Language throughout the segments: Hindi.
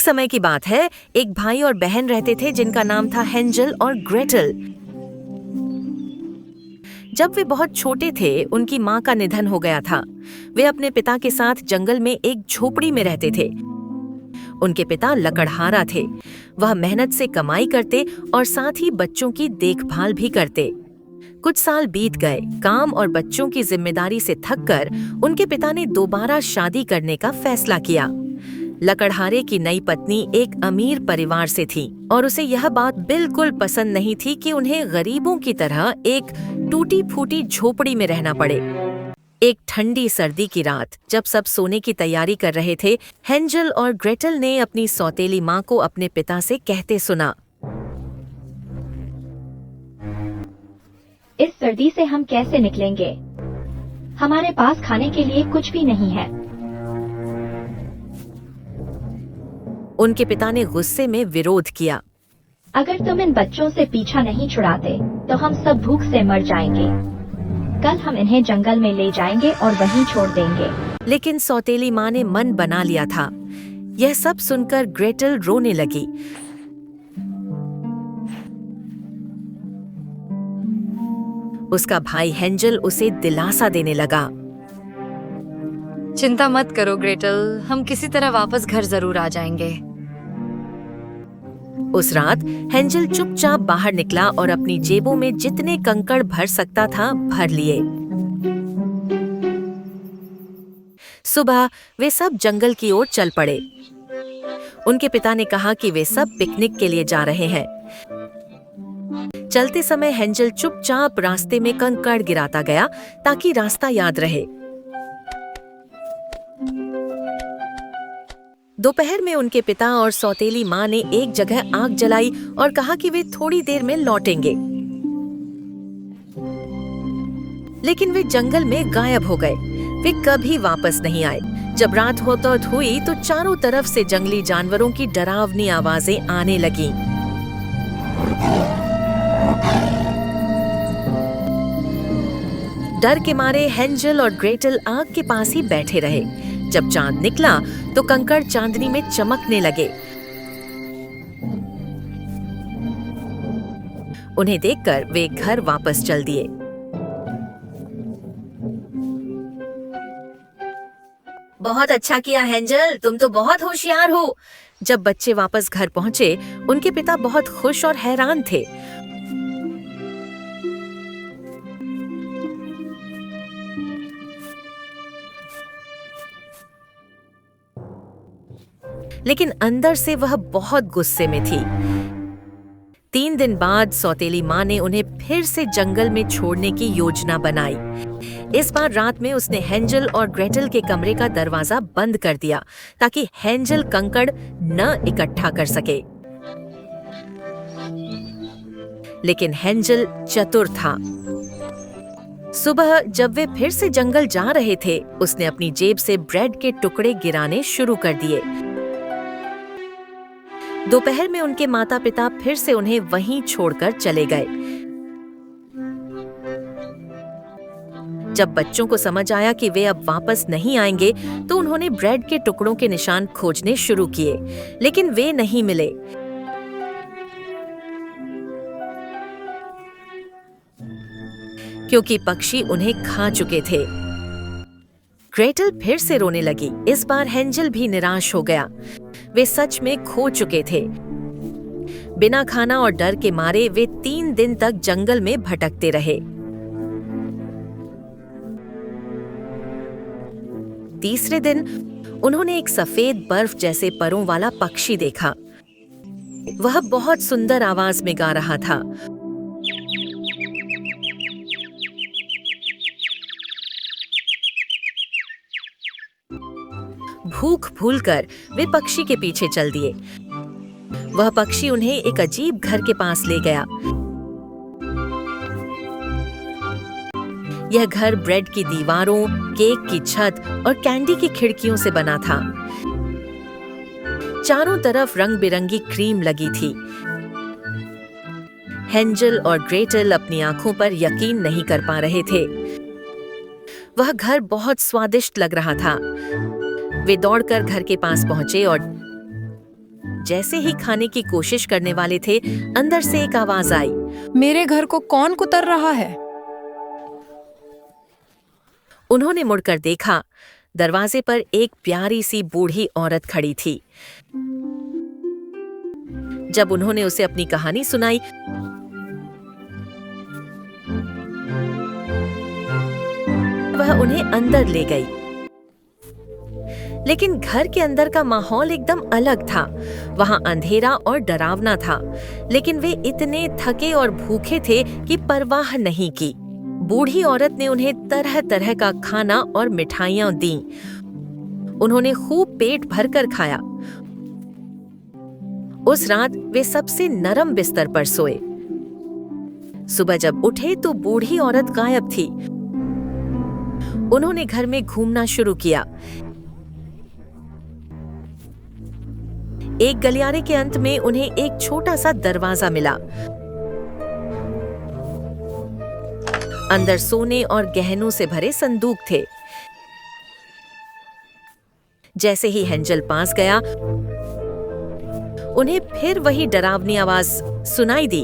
समय की बात है, एक भाई और बहन रहते थे जिनका नाम था हेंजल और ग्रेटल। जब वे बहुत छोटे थे, उनकी माँ का निधन हो गया था। वे अपने पिता के साथ जंगल में एक झोपड़ी में रहते थे। उनके पिता लकड़हारा थे। वह मेहनत से कमाई करते और साथ ही बच्चों की देखभाल भी करते। कुछ साल बीत गए। काम और बच्चों की जिम्मेदारी से थककर उनके पिता ने दोबारा शादी करने का फैसला किया। लकड़हारे की नई पत्नी एक अमीर परिवार से थी और उसे यह बात बिल्कुल पसंद नहीं थी कि उन्हें गरीबों की तरह एक टूटी फूटी झोपड़ी में रहना पड़े। एक ठंडी सर्दी की रात, जब सब सोने की तैयारी कर रहे थे, हेंजल और ग्रेटल ने अपनी सौतेली माँ को अपने पिता से कहते सुना, इस सर्दी से हम कैसे निकलेंगे? हमारे पास खाने के लिए कुछ भी नहीं है। उनके पिता ने गुस्से में विरोध किया। अगर तुम इन बच्चों से पीछा नहीं छुड़ाते तो हम सब भूख से मर जाएंगे। कल हम इन्हें जंगल में ले जाएंगे और वहीं छोड़ देंगे। लेकिन सौतेली माँ ने मन बना लिया था। यह सब सुनकर ग्रेटल रोने लगी। उसका भाई हेंजल उसे दिलासा देने लगा। चिंता मत करो ग्रेटल, हम किसी तरह वापस घर जरूर आ जाएंगे। उस रात हेंजल चुपचाप बाहर निकला और अपनी जेबों में जितने कंकड़ भर सकता था भर लिए। सुबह वे सब जंगल की ओर चल पड़े। उनके पिता ने कहा कि वे सब पिकनिक के लिए जा रहे हैं। चलते समय हेंजल चुपचाप रास्ते में कंकड़ गिराता गया ताकि रास्ता याद रहे। दोपहर में उनके पिता और सौतेली माँ ने एक जगह आग जलाई और कहा कि वे थोड़ी देर में लौटेंगे। लेकिन वे जंगल में गायब हो गए। वे कभी वापस नहीं आए। जब रात होते हुई तो चारों तरफ से जंगली जानवरों की डरावनी आवाजें आने लगीं। डर के मारे हेंजल और ग्रेटल आग के पास ही बैठे रहे। जब चांद निकला तो कंकड़ चांदनी में चमकने लगे। उन्हें देखकर वे घर वापस चल दिए। बहुत अच्छा किया हेंजल, तुम तो बहुत होशियार हो। जब बच्चे वापस घर पहुंचे, उनके पिता बहुत खुश और हैरान थे। लेकिन अंदर से वह बहुत गुस्से में थी। 3 दिन बाद सौतेली माँ ने उन्हें फिर से जंगल में छोड़ने की योजना बनाई। इस बार रात में उसने हेंजल और ग्रेटल के कमरे का दरवाजा बंद कर दिया ताकि हेंजल कंकड़ न इकट्ठा कर सके। लेकिन हेंजल चतुर था। सुबह जब वे फिर से जंगल जा रहे थे, उसने अपनी जेब से ब्रेड के टुकड़े गिराने शुरू कर दिए। दोपहर में उनके माता पिता फिर से उन्हें वहीं छोड़कर चले गए। जब बच्चों को समझ आया कि वे अब वापस नहीं आएंगे, तो उन्होंने ब्रेड के टुकड़ों के निशान खोजने शुरू किए, लेकिन वे नहीं मिले। क्योंकि पक्षी उन्हें खा चुके थे। ग्रेटल फिर से रोने लगी। इस बार हेंजल भी निराश हो गया। वे सच में खो चुके थे। बिना खाना और डर के मारे वे 3 दिन तक जंगल में भटकते रहे। तीसरे दिन उन्होंने एक सफेद बर्फ जैसे परों वाला पक्षी देखा। वह बहुत सुंदर आवाज में गा रहा था। भूख भूलकर वे पक्षी के पीछे चल दिए। वह पक्षी उन्हें एक अजीब घर के पास ले गया। यह घर ब्रेड की दीवारों, केक की छत और कैंडी की खिड़कियों से बना था। चारों तरफ रंग बिरंगी क्रीम लगी थी। हेंजल और ग्रेटल अपनी आंखों पर यकीन नहीं कर पा रहे थे। वह घर बहुत स्वादिष्ट लग रहा था। वे दौड़कर घर के पास पहुंचे और जैसे ही खाने की कोशिश करने वाले थे, अंदर से एक आवाज आई। मेरे घर को कौन कुतर रहा है? उन्होंने मुड़कर देखा। दरवाजे पर एक प्यारी सी बूढ़ी औरत खड़ी थी। जब उन्होंने उसे अपनी कहानी सुनाई, वह उन्हें अंदर ले गई। लेकिन घर के अंदर का माहौल एकदम अलग था। वहां अंधेरा और डरावना था, लेकिन वे इतने थके और भूखे थे कि परवाह नहीं की। बूढ़ी औरत ने उन्हें तरह तरह का खाना और मिठाइयां दी। उन्होंने खूब पेट भरकर खाया। उस रात वे सबसे नरम बिस्तर पर सोए। सुबह जब उठे तो बूढ़ी औरत गायब थी। उन्होंने घर में घूमना शुरू किया। एक गलियारे के अंत में उन्हें एक छोटा सा दरवाजा मिला। अंदर सोने और गहनों से भरे संदूक थे। जैसे ही हेंजल पास गया, उन्हें फिर वही डरावनी आवाज सुनाई दी।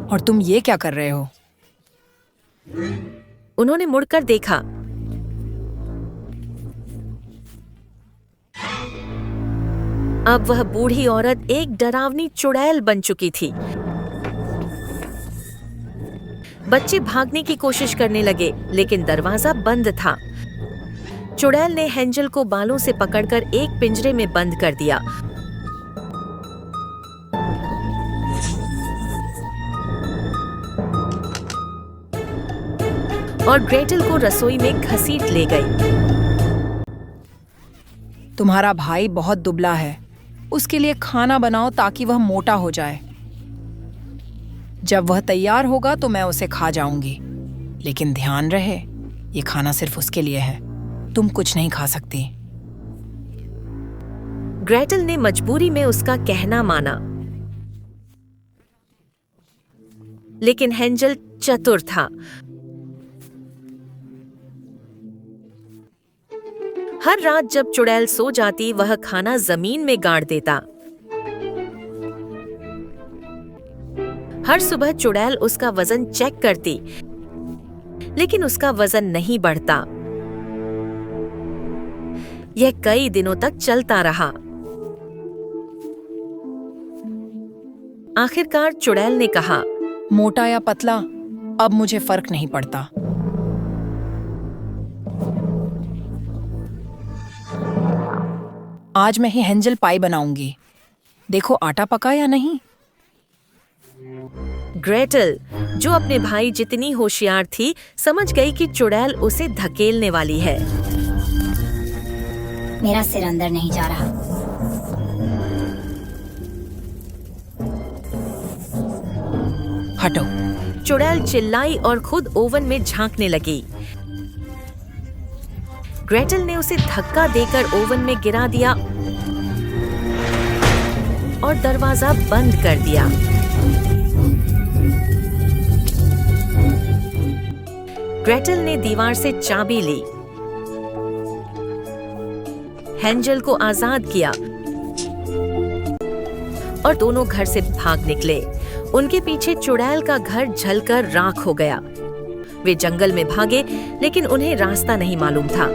और तुम ये क्या कर रहे हो? उन्होंने मुड़कर देखा। अब वह बूढ़ी औरत एक डरावनी चुड़ैल बन चुकी थी। बच्चे भागने की कोशिश करने लगे, लेकिन दरवाजा बंद था। चुड़ैल ने हेंजल को बालों से पकड़कर एक पिंजरे में बंद कर दिया। और ग्रेटल को रसोई में घसीट ले गई। तुम्हारा भाई बहुत दुबला है, उसके लिए खाना बनाओ ताकि वह मोटा हो जाए। जब वह तैयार होगा तो मैं उसे खा जाऊंगी, लेकिन ध्यान रहे ये खाना सिर्फ उसके लिए है, तुम कुछ नहीं खा सकती। ग्रेटल ने मजबूरी में उसका कहना माना, लेकिन हेंजल चतुर था। हर रात जब चुड़ैल सो जाती, वह खाना जमीन में गाड़ देता। हर सुबह चुड़ैल उसका वजन चेक करती, लेकिन उसका वजन नहीं बढ़ता। यह कई दिनों तक चलता रहा। आखिरकार चुड़ैल ने कहा, मोटा या पतला, अब मुझे फर्क नहीं पड़ता। आज मैं ही हेंजल पाई बनाऊंगी। देखो आटा पका या नहीं। ग्रेटल, जो अपने भाई जितनी होशियार थी, समझ गई कि चुड़ैल उसे धकेलने वाली है। मेरा सिर अंदर नहीं जा रहा। हटो। चुड़ैल चिल्लाई और खुद ओवन में झांकने लगी। ग्रेटल ने उसे धक्का देकर ओवन में गिरा दिया और दरवाजा बंद कर दिया। ग्रेटल ने दीवार से चाबी ली, हेंजल को आजाद किया और दोनों घर से भाग निकले। उनके पीछे चुड़ैल का घर जलकर राख हो गया। वे जंगल में भागे, लेकिन उन्हें रास्ता नहीं मालूम था।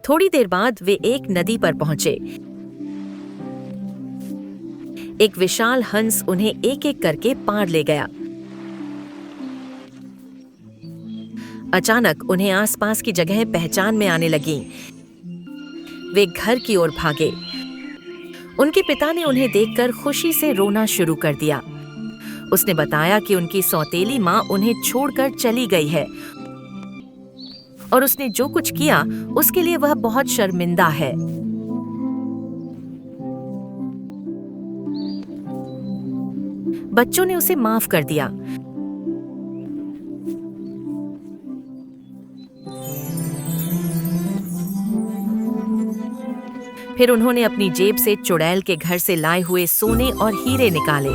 थोड़ी देर बाद वे एक नदी पर पहुंचे। एक विशाल हंस उन्हें एक एक करके पार ले गया। अचानक उन्हें आसपास की जगह पहचान में आने लगी। वे घर की ओर भागे। उनके पिता ने उन्हें देखकर खुशी से रोना शुरू कर दिया। उसने बताया कि उनकी सौतेली माँ उन्हें छोड़कर चली गई है और उसने जो कुछ किया उसके लिए वह बहुत शर्मिंदा है। बच्चों ने उसे माफ कर दिया। फिर उन्होंने अपनी जेब से चुड़ैल के घर से लाए हुए सोने और हीरे निकाले।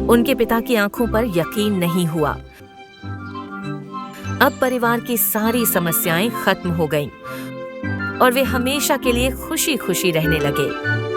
उनके पिता की आंखों पर यकीन नहीं हुआ। अब परिवार की सारी समस्याएं खत्म हो गईं और वे हमेशा के लिए खुशी खुशी रहने लगे।